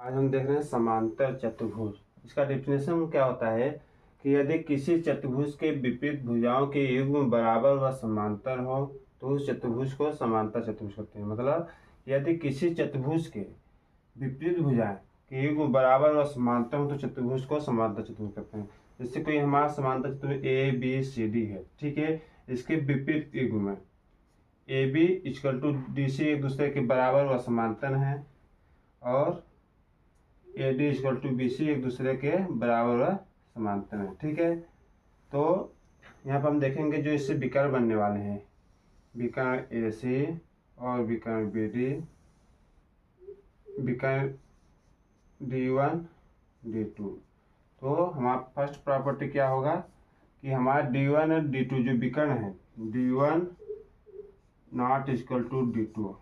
आज हम देख रहे हैं समांतर चतुर्भुज। इसका डेफिनेशन क्या होता है कि यदि किसी चतुर्भुज के विपरीत भुजाओं के युग्म बराबर व समांतर हो तो उस चतुर्भुज को समांतर चतुर्भुज कहते हैं। मतलब यदि किसी चतुर्भुज के विपरीत भुजाएं के युग्म बराबर व समांतर हो तो चतुर्भुज को समांतर चतुर्भुज कहते हैं। जैसे कोई हमारा समांतर चतुर्भुज ए बी सी डी है, ठीक है। इसके विपरीत युग्म में A B equal to D C एक दूसरे के बराबर व समांतर है और A D equal to B C एक दूसरे के बराबर व समांतर है, ठीक है। तो यहाँ पर हम देखेंगे जो इससे विकर्ण बनने वाले हैं, विकर्ण ए सी और विकर्ण बी डी, विकर्ण डी वन डी टू। तो हमारा फर्स्ट प्रॉपर्टी क्या होगा कि हमारा डी वन और डी टू जो विकर्ण है, D one not equal to D two,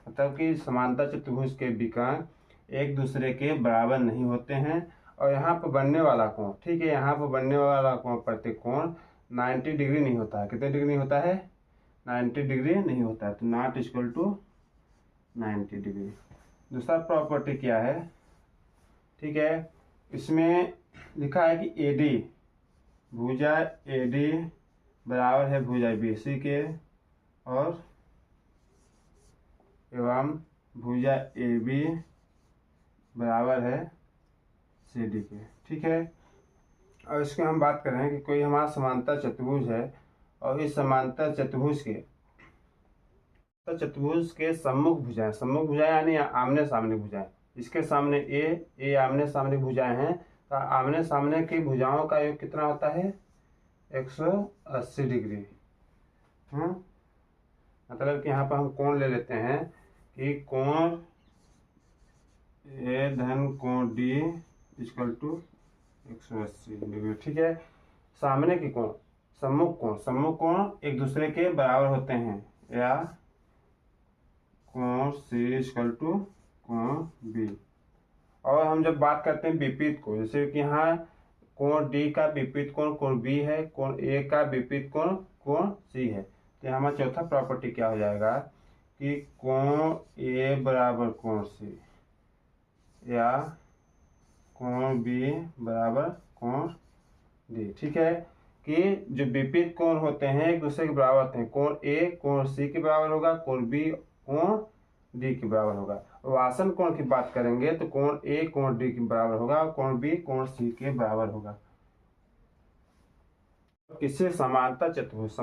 मतलब कि समांतर चतुर्भुज के विकर्ण एक दूसरे के बराबर नहीं होते हैं। और यहाँ पर बनने वाला कोण, ठीक है, यहाँ पर बनने वाला कोण प्रतिकोण 90 डिग्री नहीं होता है। कितने डिग्री नहीं होता है? 90 डिग्री नहीं होता है। तो नॉट इक्वल टू 90 डिग्री। दूसरा प्रॉपर्टी क्या है, ठीक है, इसमें लिखा है कि ए डी, भुजा ए डी बराबर है भुजा बी सी के और एवं भुजा ए बी बराबर है सी डी के, ठीक है। और इसकी हम बात कर रहे हैं कि कोई हमारा समांतर चतुर्भुज है और इस समांतर चतुर्भुज के सम्मुख भुजाएं यानी आमने सामने भुजाएं, इसके सामने ए आमने सामने भुजाएं हैं, तो आमने सामने की भुजाओं का योग कितना होता है? 180 डिग्री। मतलब कि यहाँ पर हम कोण ले लेते हैं कि कोण ए धन कोण डी इक्वल टू 180 डिग्री, ठीक है। सामने की कोण, सम्मुख कोण एक दूसरे के बराबर होते हैं, या कोण सी इक्वल टू कोण बी। और हम जब बात करते हैं विपरीत कोण, जैसे कि यहाँ कोण डी का विपरीत कोण कोण बी है, कोण ए का विपरीत कोण कोण सी है, तो हमारा चौथा प्रॉपर्टी क्या हो जाएगा कि कोण ए बराबर कोण सी या कोण बी बराबर कोण डी, ठीक है। कि जो विपरीत कोण होते हैं एक दूसरे के बराबर होते हैं, कोण ए कोण सी के बराबर होगा, कोण बी कोण डी के बराबर होगा। और आसन कोण की बात करेंगे तो कोण ए कोण डी के बराबर होगा, कोण बी कोण सी के बराबर होगा। किसी समांतर चतुर्भुज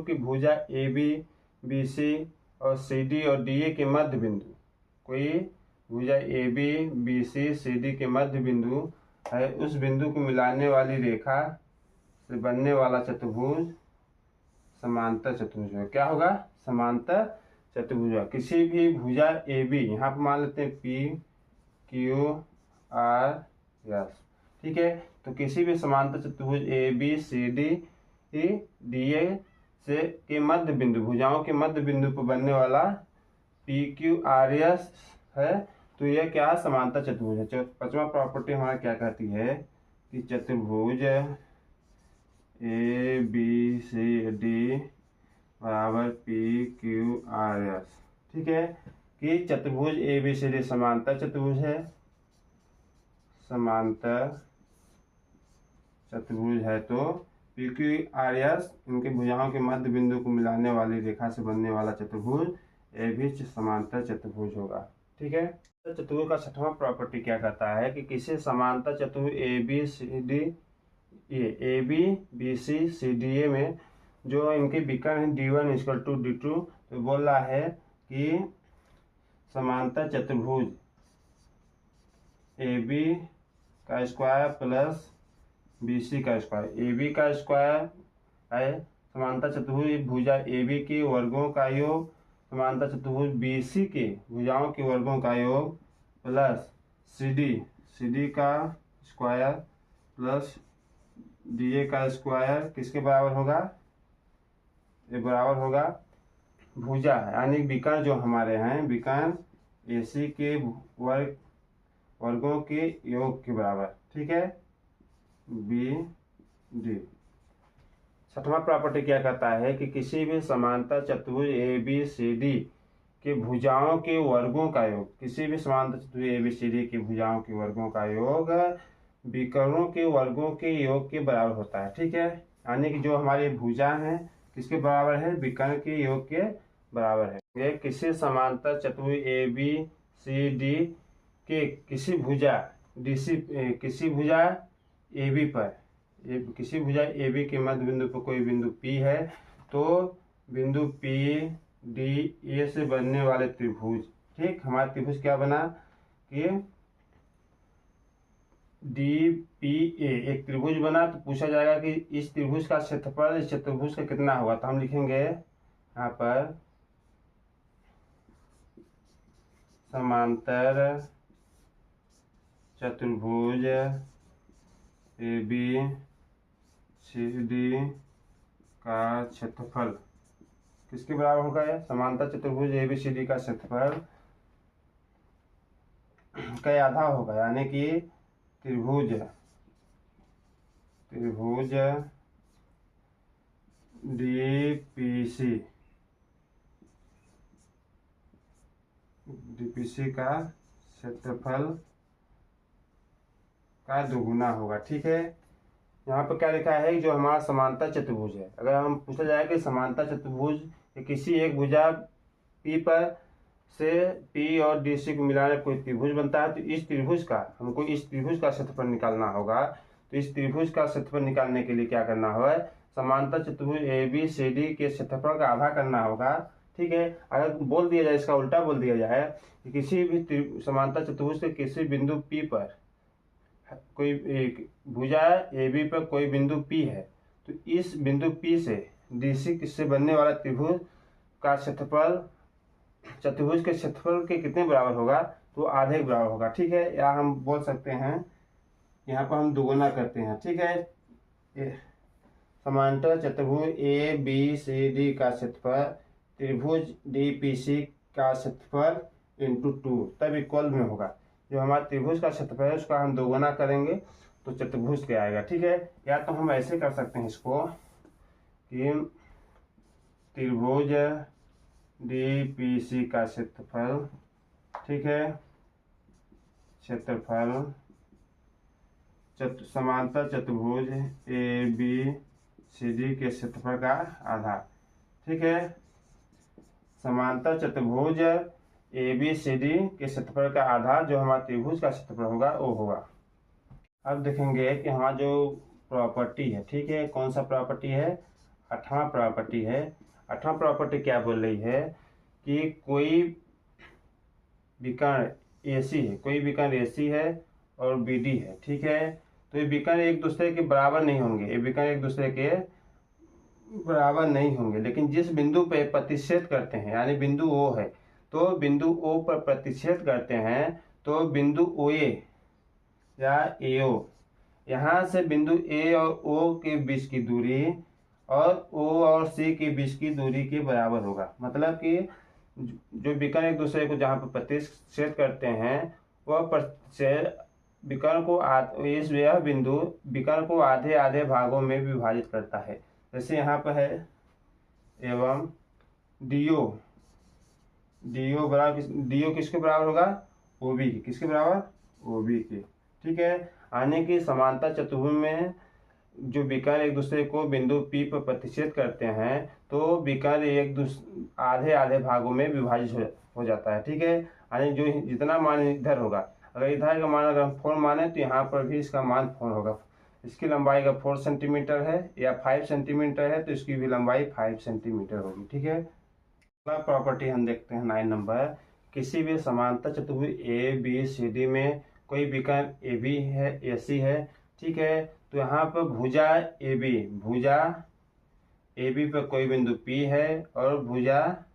की भुजा ए बी बी सी और सी डी और डी ए के मध्य बिंदु, कोई भुजा A B B C C D के मध्य बिंदु है, उस बिंदु को मिलाने वाली रेखा से बनने वाला चतुर्भुज समांतर चतुर्भुज है। क्या होगा? समांतर चतुर्भुज। किसी भी भुजा ए बी, यहाँ पर मान लेते हैं पी क्यू आर एस, ठीक है। तो किसी भी समांतर चतुर्भुज A B C D D A से के मध्य बिंदु, भुजाओं के मध्य बिंदु पर बनने वाला पी क्यू आर एस है, तो यह क्या समांतर चतुर्भुज है। पांचवा प्रॉपर्टी हमारा क्या कहती है कि चतुर्भुज ए बी सी डी बराबर पी क्यू आर एस, ठीक है। कि चतुर्भुज ए बी सी डी समांतर चतुर्भुज है, समांतर चतुर्भुज है, तो पी क्यू आर एस इनके भुजाओं के मध्य बिंदु को मिलाने वाली रेखा से बनने वाला चतुर्भुज ए भी समांतर चतुर्भुज होगा, ठीक है। चतुर्भुज का छठवां प्रॉपर्टी क्या कहता है कि किसी समांतर चतुर्भुज A B C D A B B C C D A में जो इनके विकर्ण है D one equal to D two, तो बोल रहा है कि समांतर चतुर्भुज ए बी का स्क्वायर प्लस बी सी का स्क्वायर, ए बी का स्क्वायर है समांतर चतुर्भुज भुजा ए बी के वर्गों का योग, समांतर चतुर्भुज बी सी के भुजाओं के वर्गों का योग प्लस सी डी का स्क्वायर प्लस डी ए का स्क्वायर किसके बराबर होगा? ये बराबर होगा भुजा यानी विकर्ण जो हमारे हैं, विकर्ण ए सी के वर्गों के योग के बराबर, ठीक है, बी डी। छठवां प्रॉपर्टी क्या कहता है कि किसी भी समांतर चतुर्भुज ए बी सी डी के भुजाओं के वर्गों का योग, किसी भी समांतर चतुर्भुज ABCD की भुजाओं के वर्गों का योग विकर्णों के वर्गों के योग के बराबर होता है। ठीक है, यानी कि जो हमारी भुजा है किसके बराबर है, विकर्ण के योग के बराबर है। ये किसी समांतर चतुर्भुज ABCD के किसी भुजा किसी भुजा AB पर किसी भुजा AB के मध्य बिंदु पर कोई बिंदु P है, तो बिंदु PDA से बनने वाले त्रिभुज, ठीक, हमारा त्रिभुज क्या बना कि DPA एक त्रिभुज बना, तो पूछा जाएगा कि इस त्रिभुज का क्षेत्रफल इस चतुर्भुज का कितना होगा। तो हम लिखेंगे यहाँ पर समांतर चतुर्भुज ABCD का क्षेत्रफल किसके बराबर होगा, है समांतर चतुर्भुज ABCD का क्षेत्रफल का आधा होगा, यानी कि त्रिभुज DPC का क्षेत्रफल का दोगुना होगा। ठीक है, यहाँ पर क्या लिखा है, जो हमारा समांतर चतुर्भुज है, अगर हम पूछा जाए कि समांतर चतुर्भुज किसी एक भुजा P पर से P और DC को मिलाने कोई त्रिभुज बनता है, तो इस त्रिभुज का हमको इस त्रिभुज का क्षेत्रफल निकालना होगा। तो इस त्रिभुज का क्षेत्रफल निकालने के लिए क्या करना होगा, समांतर चतुर्भुज ABCD के क्षेत्रफल का आधा करना होगा। ठीक है, अगर बोल दिया जाए, इसका उल्टा बोल दिया जाए कि किसी भी समांतर चतुर्भुज के किसी बिंदु P पर कोई एक भुजा AB पर कोई बिंदु P है, तो इस बिंदु P से DC से बनने वाला त्रिभुज का क्षेत्रफल चतुर्भुज के क्षेत्रफल के कितने बराबर होगा, तो आधे के बराबर होगा। ठीक है, या हम बोल सकते हैं यहाँ पर हम दोगुना करते हैं। ठीक है, समांतर चतुर्भुज ABCD का क्षेत्रफल त्रिभुज DPC का क्षेत्रफल इंटू 2 तब इक्वल में होगा। जो हमारा त्रिभुज का क्षेत्रफल है उसका हम दोगुना करेंगे तो चतुर्भुज के आएगा। ठीक है, या तो हम ऐसे कर सकते हैं इसको कि त्रिभुज DPC का क्षेत्रफल, ठीक है, क्षेत्रफल समांतर चतुर्भुज ABCD के क्षेत्रफल का आधा। ठीक है, समांतर चतुर्भुज ABCD के क्षेत्रफल का आधा जो हमारा त्रिभुज का क्षेत्रफल होगा वो होगा। अब देखेंगे कि हमारा जो प्रॉपर्टी है, ठीक है, कौन सा प्रॉपर्टी है, 8वां प्रॉपर्टी है। 8वां प्रॉपर्टी क्या बोल रही है कि कोई विकर्ण AC है, कोई विकर्ण AC है और BD है। ठीक है, तो ये विकर्ण एक दूसरे के बराबर नहीं होंगे, ये विकर्ण एक दूसरे के बराबर नहीं होंगे, लेकिन जिस बिंदु पे प्रतिच्छेद करते हैं, यानी बिंदु O है, तो बिंदु O पर प्रतिच्छेद करते हैं, तो बिंदु OA या AO, यहाँ से बिंदु A और O के बीच की दूरी और O और C के बीच की दूरी के बराबर होगा। मतलब कि जो विकर्ण एक दूसरे को जहाँ पर प्रतिच्छेद करते हैं वह प्रतिच्छेद विकर्ण को यह बिंदु विकर्ण को आधे आधे भागों में विभाजित करता है। जैसे यहाँ पर है एवं DO बराबर, DO किसके बराबर होगा, OB की, किसके बराबर, OB की। ठीक है, यानी कि समांतर चतुर्भुज में जो विकर्ण एक दूसरे को बिंदु P पर प्रतिच्छेद करते हैं तो विकर्ण एक दूसरे आधे आधे भागों में विभाजित हो जाता है। ठीक है, यानी जो जितना मान इधर होगा, अगर इधर का मान अगर हम 4 माने तो यहाँ पर भी इसका मान 4 होगा। इसकी लंबाई का 4 सेंटीमीटर है या 5 सेंटीमीटर है तो इसकी भी लंबाई 5 सेंटीमीटर होगी। ठीक है, अगला प्रॉपर्टी हम देखते हैं 9 नंबर। किसी भी समांतर चतुर्भुज ABCD में कोई विकर्ण AB है, AC है। ठीक है, तो यहाँ पर भुजा AB पर कोई बिंदु P है और भुजा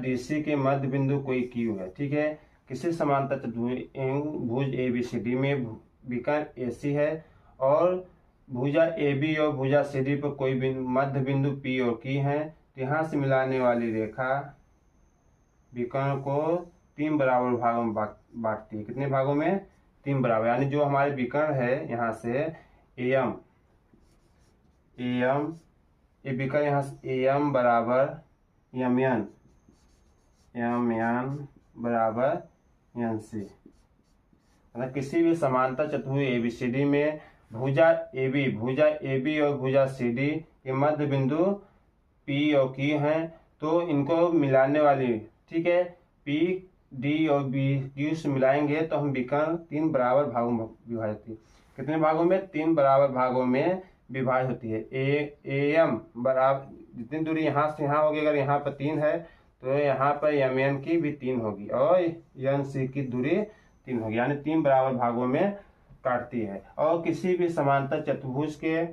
DC के मध्य बिंदु कोई Q है। ठीक है, किसी समांतर चतुर्भुज ABCD में विकर्ण AC है और भुजा AB और भुजा CD पर कोई मध्य बिंदु P और Q है, तो यहाँ से मिलाने वाली रेखा विकर्ण को 3 बराबर भागों में बांटती है। कितने भागों में, 3 बराबर, यानी जो हमारे विकर्ण है यहाँ से AM ये विकर्ण यहाँ से AM बराबर MN बराबर NC। मतलब किसी भी समांतर चतुर्भुज ABCD में भुजा AB और भुजा CD के मध्य बिंदु P और Q हैं, तो इनको मिलाने वाली, ठीक है, P D और Q से मिलाएंगे तो हम विकर्ण 3 बराबर भागों में विभाजित होती है। कितने भागों में? 3 बराबर भागों में विभाजित होती है। AM बराबर जितनी दूरी यहाँ से यहाँ होगी, अगर यहाँ पर 3 है तो यहाँ पर MN की भी 3 होगी और NC की दूरी 3 होगी, यानी 3 बराबर भागों में काटती है। और किसी भी समांतर चतुर्भुज के